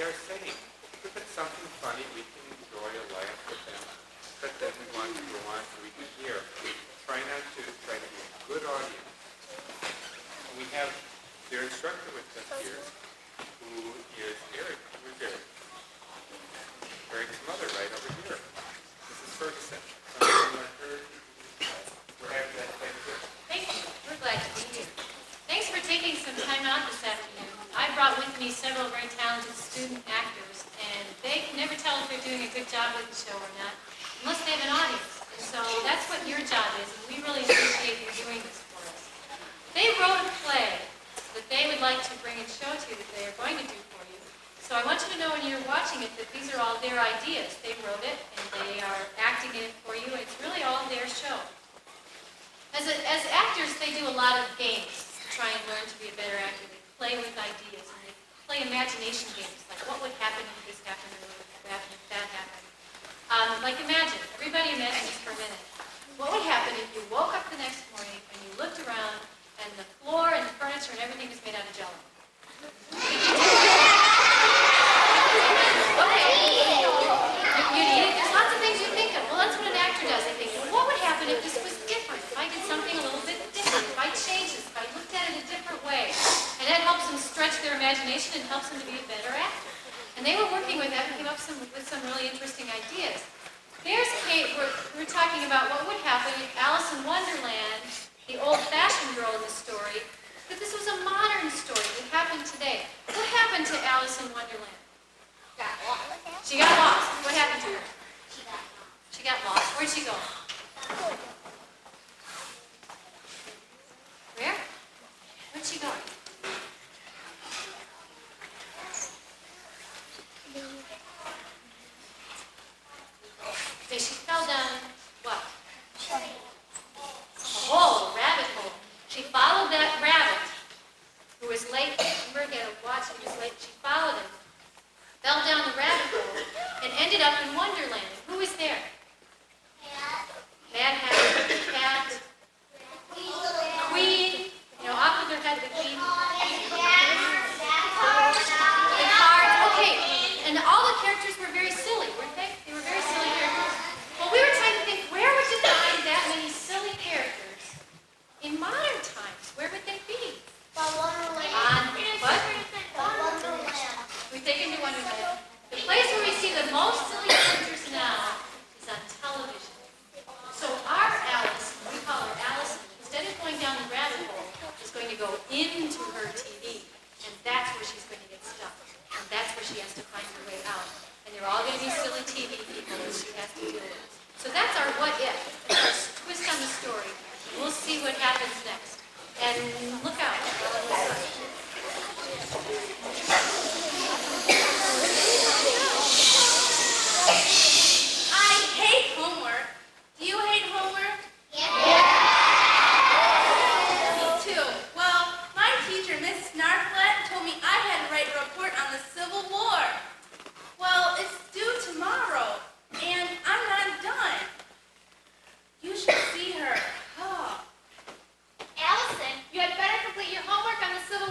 are saying. If it's something funny, we can enjoy a laugh with them. But then we want to go on so we can hear. Try to be a good audience. And we have their instructor with us here, who is Eric. Who's Eric? Eric's mother right over here. Mrs. Ferguson. We're happy that thank you. Thank you. We're glad to be here. Thanks for taking some time out this afternoon. I brought with me several very talented student actors, and they can never tell if they're doing a good job with the show or not, unless they have an audience. And so that's what your job is, and we really appreciate you doing this for us. They wrote a play that they would like to bring and show to you that they are going to do for you. So I want you to know when you're watching it that these are all their ideas. They wrote it, and they are acting in it for you, and it's really all their show. As actors, they do a lot of games to try and learn to be a better actor. They play with ideas, and they play imagination games, like what would happen if this happened, or what would happen if that happened. Like imagine, everybody imagine this for a minute. What would happen if you woke up the next morning and you looked around and the floor and the furniture and everything was made out of Jell-O? There's lots of things you think of. Well, that's what an actor does. They think, well, what would happen if this was different? If I did something a little bit different? If I changed this? If I looked at it a different way? And that helps them stretch their imagination and helps them to be a better actor. And they were working with that and came up with some really interesting ideas. There's Kate. We're talking about what would happen if Alice in Wonderland, the old-fashioned girl in the story, if this was a modern story that happened today. What happened to Alice in Wonderland? She got lost. What happened to her? She got lost. Where'd she go? Where? Where'd she go? Okay, she fell down what? A hole, a rabbit hole. She followed that rabbit who was late. Remember, he had a watch, he was late. She followed him. Fell down the rabbit hole, and ended up in Wonderland. Who was there? Mad Hatter, Cat, Queen, off with her head, the Queen. The cards, okay. And all the characters were very silly, weren't they? They were very silly characters. Well, we were trying to think, where would you find that many silly characters in modern times? Where would they be? On what? We take into Wonderland. The place where we see the most silly characters now is on television. So our Alice, we call her Alice, instead of going down the rabbit hole, is going to go into her TV. And that's where she's going to get stuck. And that's where she has to find her way out. And they're all going to be silly TV people that she has to deal with. So that's our what if. That's our twist on the story. And we'll see what happens next. And look out. I hate homework. Do you hate homework? Yeah. Me too. Well, my teacher, Mrs. Narflet, told me I had to write a report on the Civil War. Well, it's due tomorrow, and I'm not done. You should see her. Oh. Allison, you had better complete your homework on the Civil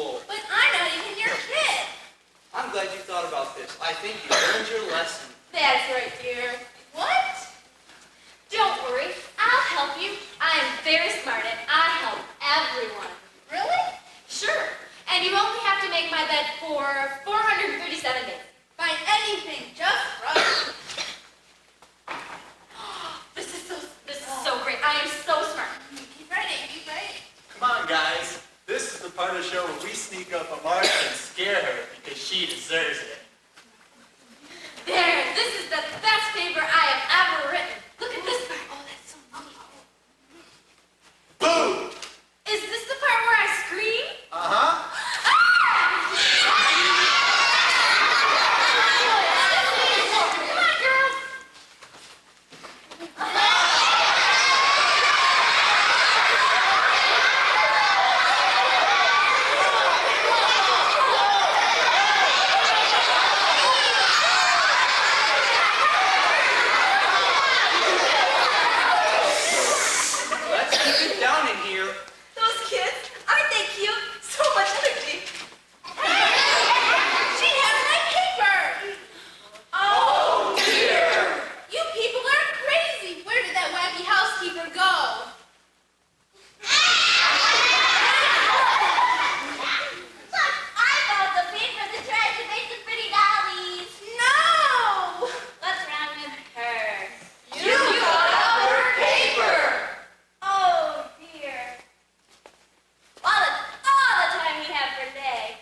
school. But I'm not even your kid. I'm glad you thought about this. I think you learned your lesson. That's right, dear. What? Don't worry, I'll help you. I'm very smart and I help everyone. Really? Sure, and you only have to make my bed for 437 days. Find anything just right. This is so great. I am so smart. Keep writing, keep writing. Come on, guys. This is the part of the show where we sneak up on Martha and scare her because she deserves it. There, this is the best paper I have ever written. Look at this part. Oh, that's so neat. Boom! Is this the part where I scream? Uh-huh. Come on, girls. Let's keep it down in here. Those kids, aren't they cute? So much energy. She has my paper. Oh, dear. You people are crazy. Where did that wacky housekeeper go? Look, I found the paper that tried to make the pretty dollies. No! What's wrong with her? You got out her paper. Oh, dear. All the time we have for day.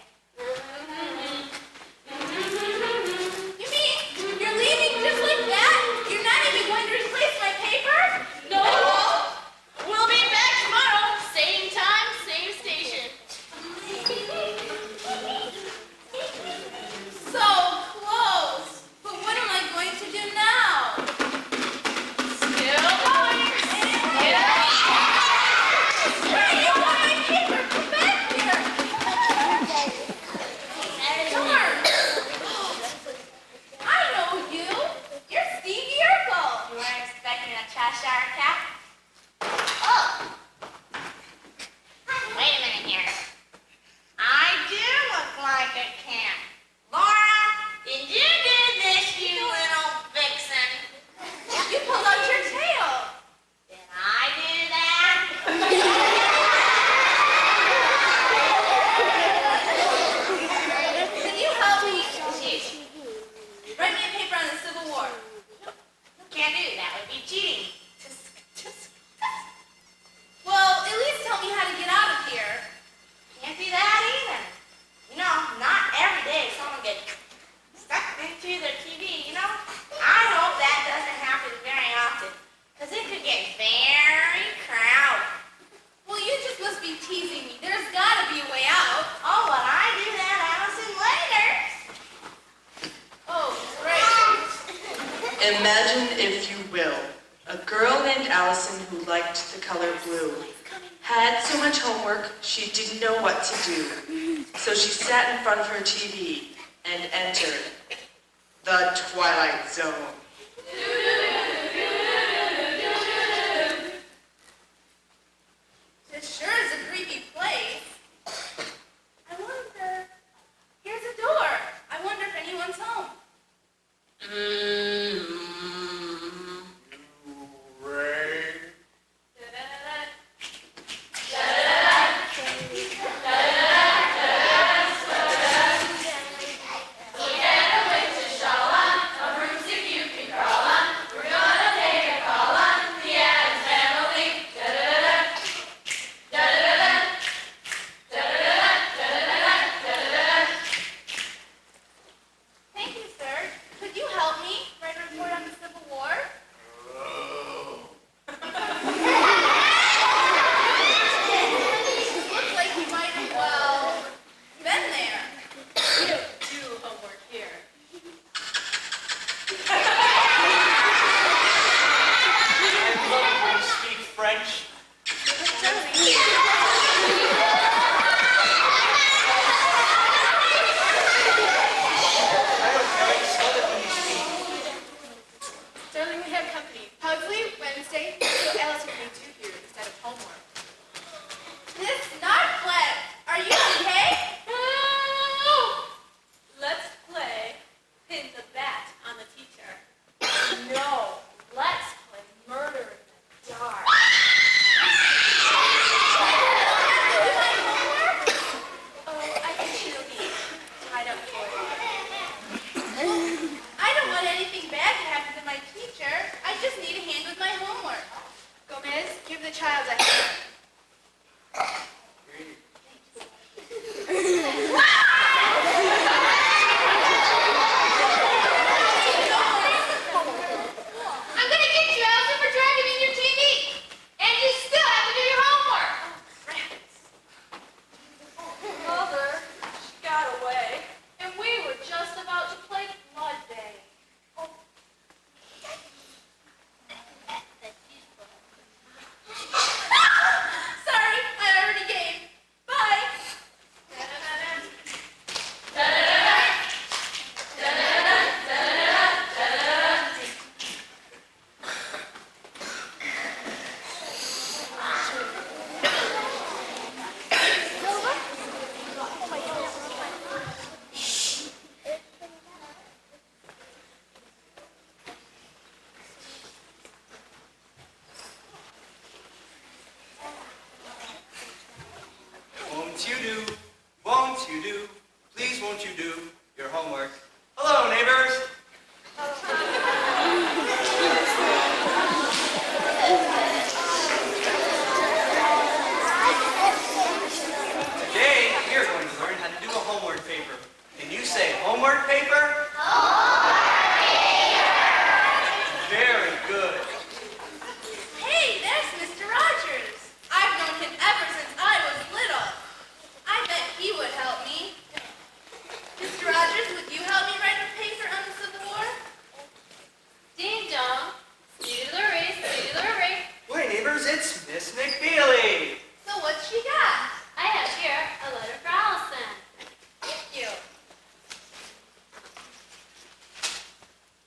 You mean you're leaving just like that? You're not even going to replace my paper? No. We'll be back tomorrow. Same time, same station. So close. But what am I going to do now? Still going. Hey, you want my paper? Come back here. Darn. I know you. You're Stevie Urkel. You weren't expecting a Cheshire cat? Oh. Wait a minute here. I do look like a cat. Laura, did you do this, you little vixen? You pulled out your tail. Did I do that? Can you help me? Write me a paper on the Civil War. Can't do that. Would be cheating. Well, at least tell me how to get out of here. Can't do that either. You know, not every day someone gets stuck into their TV, you know? I hope that doesn't happen very often, because it could get very crowded. Well, you just must be teasing me. There's got to be a way out. Oh, but I do that, Allison, later. Oh, great. Imagine, if you will, a girl named Allison who liked the color blue. Had so much homework, she didn't know what to do. So she sat in front of her TV and entered the Twilight Zone. This sure is a creepy place. I wonder. Here's a door. I wonder if anyone's home. Ray. A broomstick you the child's ahead. I'm gonna get you, Allison, for dragging in your TV. And you still have to do your homework. Mother, she got away, and we were just about to play Mud Day. Sorry, I already gave. Bye. Won't you do, please won't you do your homework? Hello, neighbors. Today, we are going to learn how to do a homework paper. Can you say homework paper? Very good. Hey, there's Mr. Rogers. I've known him ever since I was little. I bet he would help me. Mr. Rogers, would you help me write a paper on the Civil War? Ding dong. Doodle-a-ray. Wait, neighbors, it's Miss McFeely. So what's she got? I have here a letter for Allison. Thank you.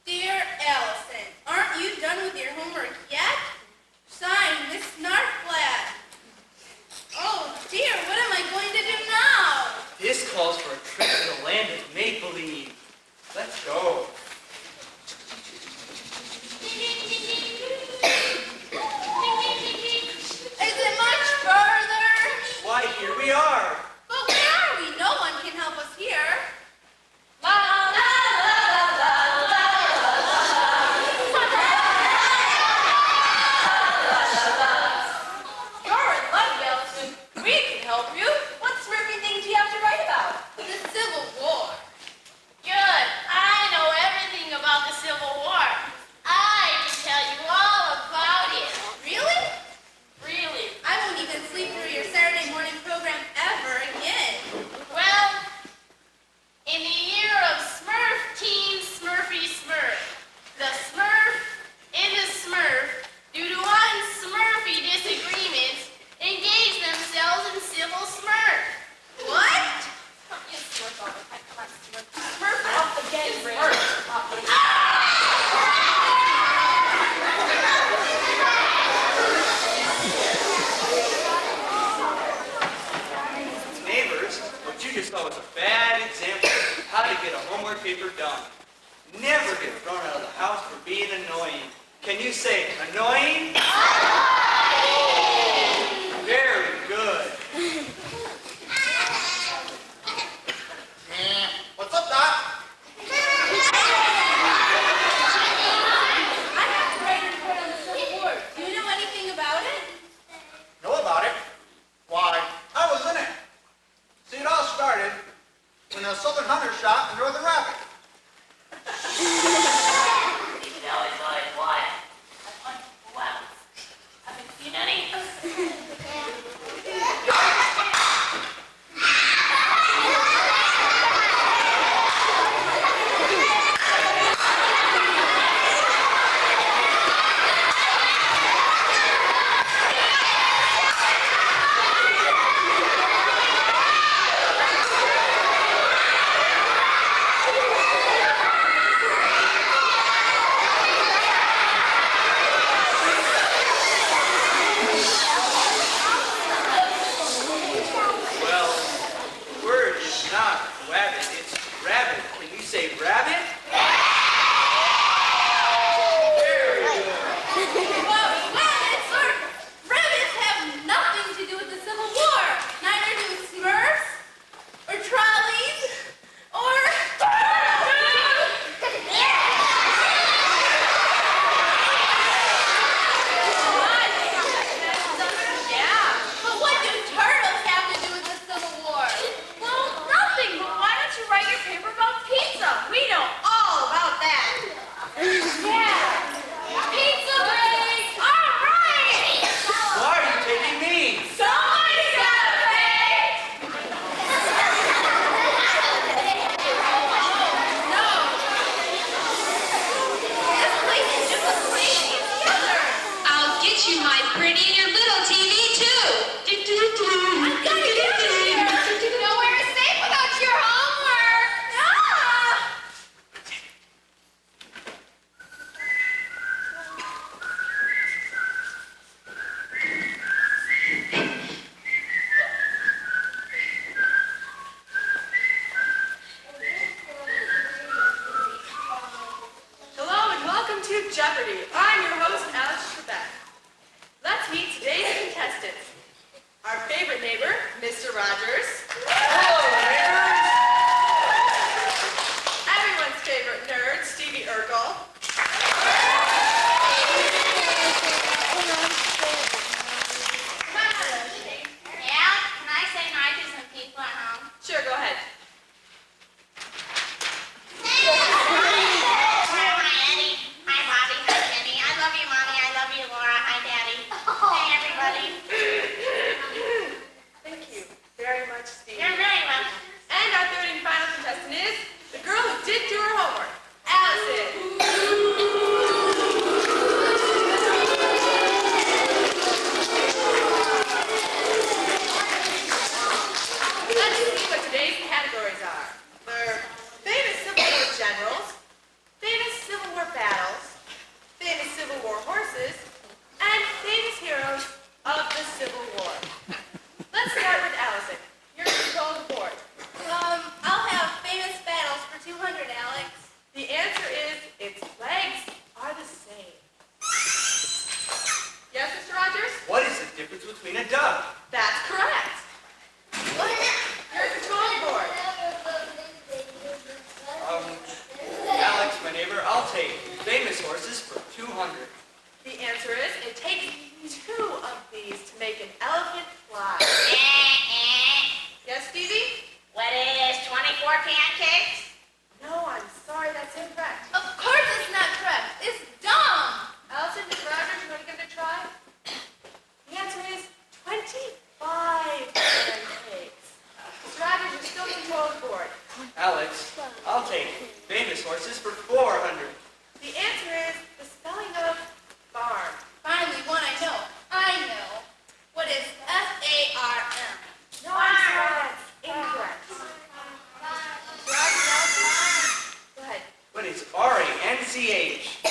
Dear Allison, aren't you done with your homework yet? Signed, Miss Snarflat. Oh dear, what am I going to do now? This calls for a trip to the land of make-believe. Let's go. Is it much further? Why, here we are. But where are we? No one can help us here. La la la la You're in luck, Allison. We can help you. What smurfy thing do you have to write about? The Civil War. Good. I know everything about the Civil War. I can tell you all about it. Really? Really. I won't even sleep through your Saturday morning program ever again. Well, in the year of Smurf Teen Smurfy Smurf, the Smurf and the Smurf, due to un-Smurfy disagreements, engaged themselves in civil smurf. What? You Smurf all the time. Come on, Smurf. Smurf off the game, Neighbors, what you just saw was a bad example of how to get a homework paper done. Never get thrown out of the house for being annoying. Can you say annoying? Very good. What's up, Doc? I have to write a report on the Civil War. Do you know anything about it? Know about it? Why, I was in it. See, it all started when a Southern hunter shot a Northern rabbit. Haven't seen any. Alex, I'll take famous horses for 400. The answer is the spelling of farm. Finally, one I know. I know. What is F-A-R-M? No, I'm sorry, that's incorrect. Go ahead. What is R-A-N-C-H?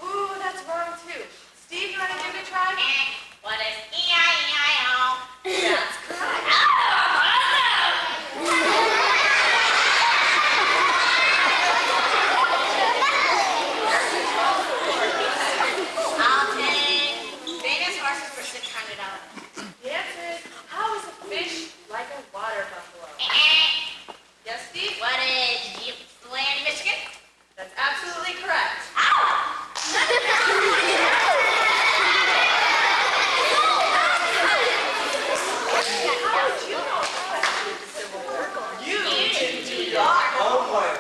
Ooh, that's wrong too. Steve, you want to give it a try? What is E-I-E-I-O? That's correct. I'll take famous horses for $600. The answer is, how is a fish like a water buffalo? Yes, Steve? What is Ypsilanti, Michigan? That's absolutely correct. How did you know the question of the Civil War? You didn't do your homework.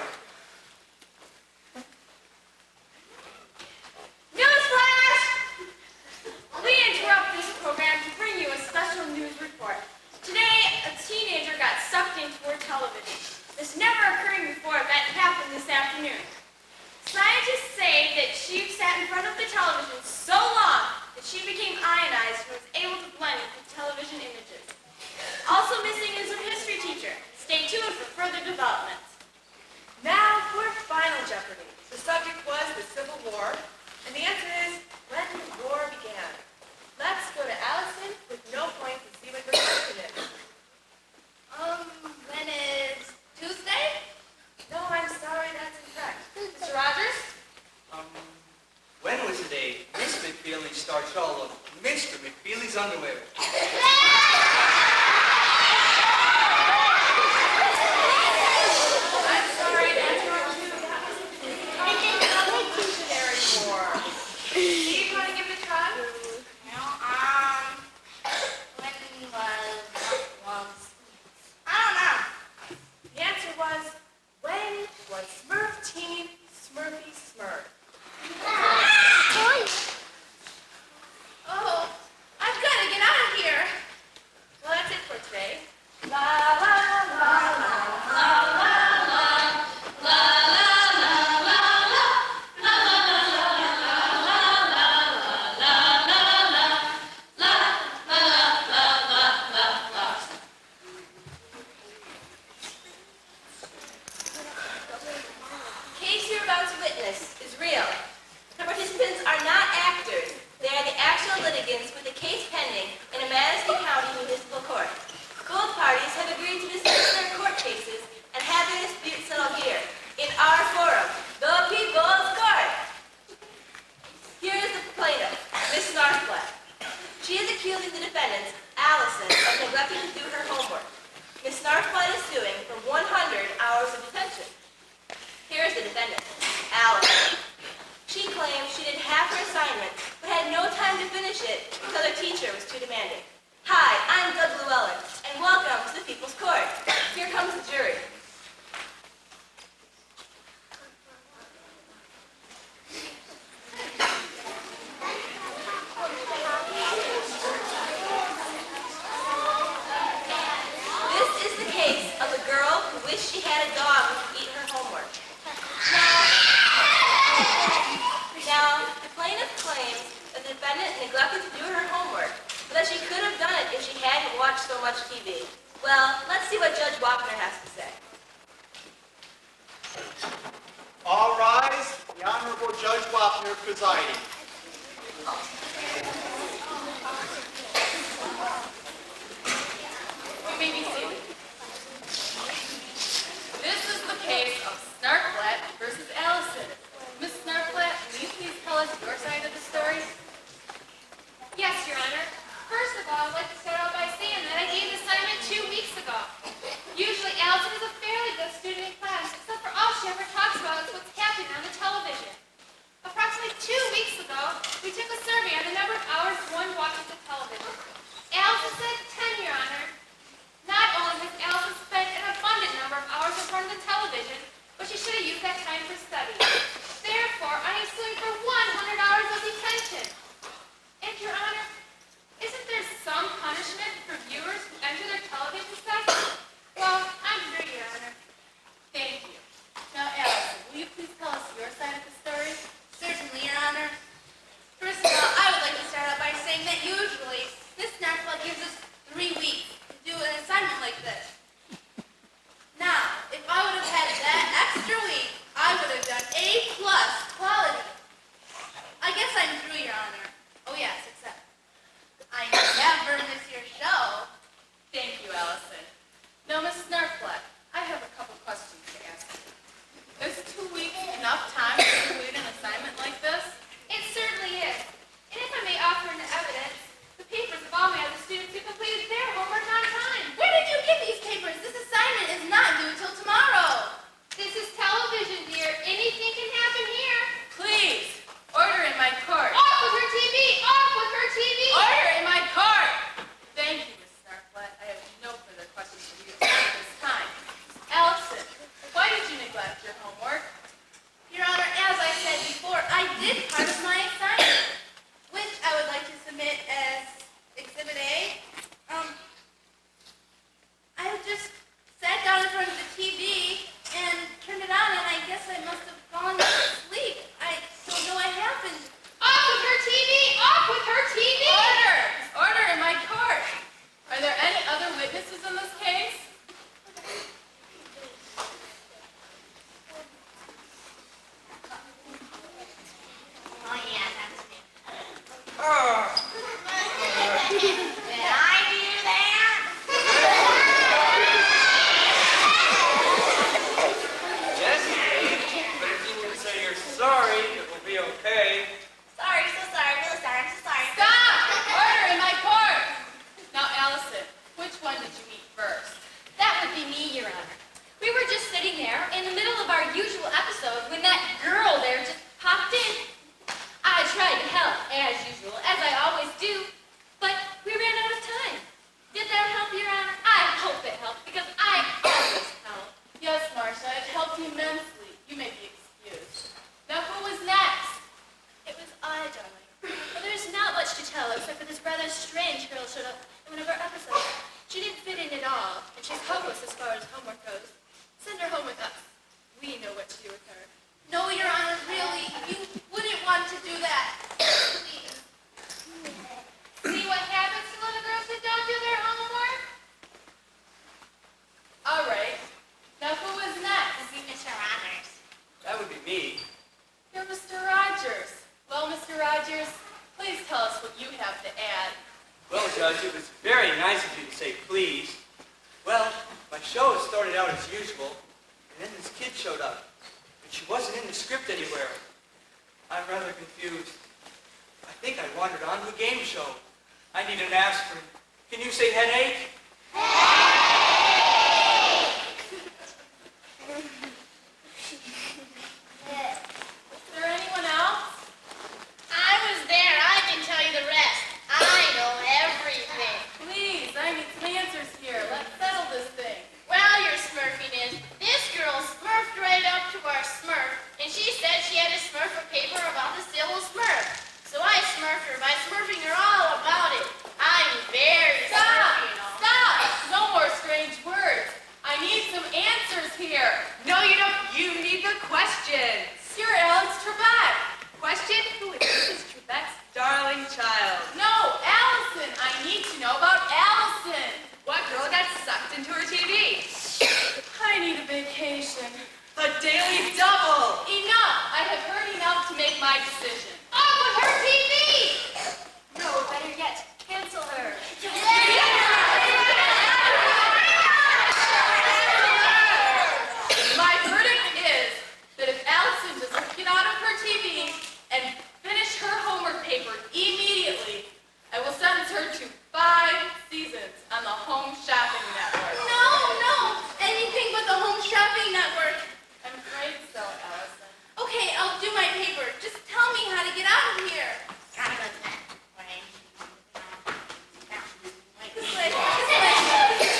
Newsflash! We interrupt this program to bring you a special news report. Today, a teenager got sucked into her television. This never occurring before event happened this afternoon. Scientists say that she sat in front of the television so long that she became ionized and was able to blend with the television images. Also missing is her history teacher. Stay tuned for further developments. Now for Final Jeopardy. The subject was the Civil War, and the answer is when the war began. Let's go to Allison with no points and see what her question is. When is Tuesday? No, I'm sorry, that's incorrect. Mr. Rogers? When was the day Miss McFeely starched all of Mr. McFeely's underwear? I'm sorry, that's wrong too. That was the Revolutionary War. Steve, you want to give it a try? No, when was, I don't know. The answer was, when was Smurf Team Smurfy Smurf? Oh, I've got to get out of here. Well, that's it for today. La la la la. The case you're about to witness is real. The participants are not actors. They are the actual litigants with a case pending in a Madison County municipal court. Both parties have agreed to dismiss their court cases and have their dispute settled here, in our forum, the People's Court. Here is the plaintiff, Miss Narflat. She is accusing the defendants, Allison, of neglecting to do her homework. Miss Narflat is suing for 100 hours of detention. Here is the defendant, Allison. She claims she did half her assignment, but had no time to finish it because her teacher was too demanding. Hi, I'm Doug Llewellyn, and welcome to the People's Court. Here comes the jury. This is the case of a girl who wished she had a dog who could eat her homework. Now, the plaintiff claims that the defendant neglected to do her homework, but that she could have done it if she hadn't watched so much TV. Well, let's see what Judge Wapner has to say. All rise. The Honorable Judge Wapner presiding. You may be seated. This is the case of Snarflat versus Allison. Miss Snarflat, will you please tell us your side of the story? Yes, Your Honor. First of all, I'd like to start out by saying that I gave the assignment 2 weeks ago. Usually, Allison is a fairly good student in class, except for all she ever talks about is what's happening on the television. Approximately 2 weeks ago, we took a survey on the number of hours one watches the television. Allison said 10, Your Honor. Not only has Allison spent an abundant number of hours in front of the television, but she should have used that time for study. Therefore, I am suing for 100 hours of detention. And, Your Honor, isn't there some punishment for viewers who enter their television sets? Well, I'm through, Your Honor. helped immensely. You may be excused. Now, who was next? It was I, darling. Well, there's not much to tell except for this rather strange girl showed up in one of our episodes. She didn't fit in at all, and she's hopeless as far as homework goes. Send her home with us. We know what to do with her. No, Your Honor, really, you wouldn't want to do that. Please. See what happens to little girls that don't do their homework? All right. Now, who was next? This is Mr. Rogers. That would be me. You're Mr. Rogers. Well, Mr. Rogers, please tell us what you have to add. Well, Judge, it was very nice of you to say please. Well, my show started out as usual, and then this kid showed up, and she wasn't in the script anywhere. I'm rather confused. I think I wandered onto a game show. I need an aspirin. Can you say headache? Is there anyone else? I was there. I can tell you the rest. I know everything. Please, I need some answers here. Let's settle this thing. Well, your smurfing is, this girl smurfed right up to our smurf, and she said she had to smurf a paper about the civil smurf. So I smurfed her by smurfing her all about it. I'm very Stop! smurfy and all. Stop! No more strange words. I need some answers here. No, you don't. You need the questions. You're Alex Trebek. Question? Who is Mrs. Trebek's darling child? No, Allison. I need to know about Allison. What girl got sucked into her TV? I need a vacation. The Daily Double. Enough! I have heard enough to make my decision. Off with her TV! No, better yet, cancel her. My verdict is that if Allison doesn't get out of her TV and finish her homework paper immediately, I will sentence her to 5 seasons on the Home Shopping Network. No, anything but the Home Shopping Network. I'm afraid so, Allison. Okay, I'll do my paper. Just tell me how to get out of here. Gotta go that way. This way, this way.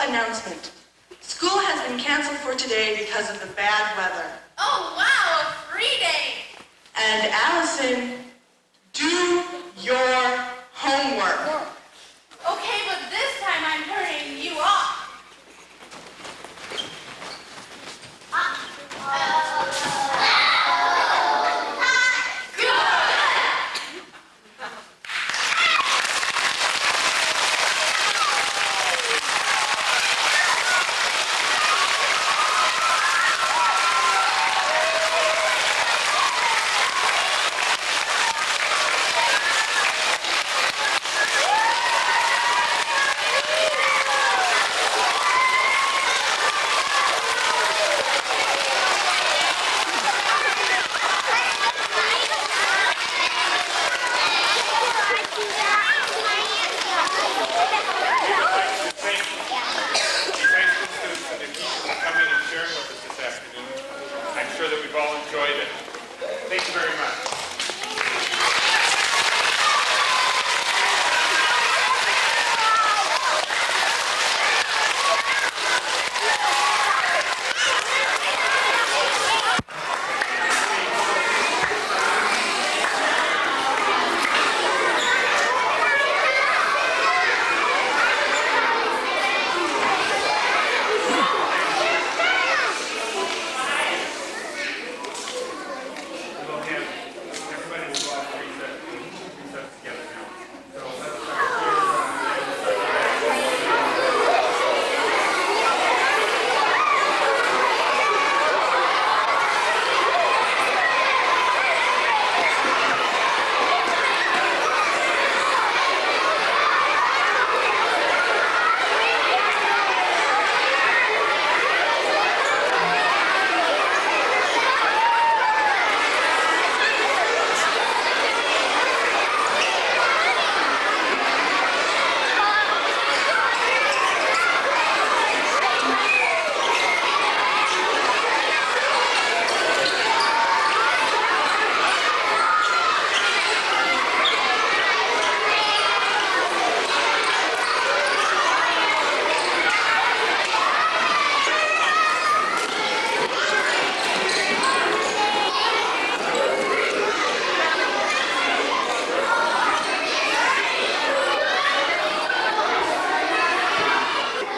announcement. School has been canceled for today because of the bad weather. Oh, wow, a free day. And Allison, do your homework.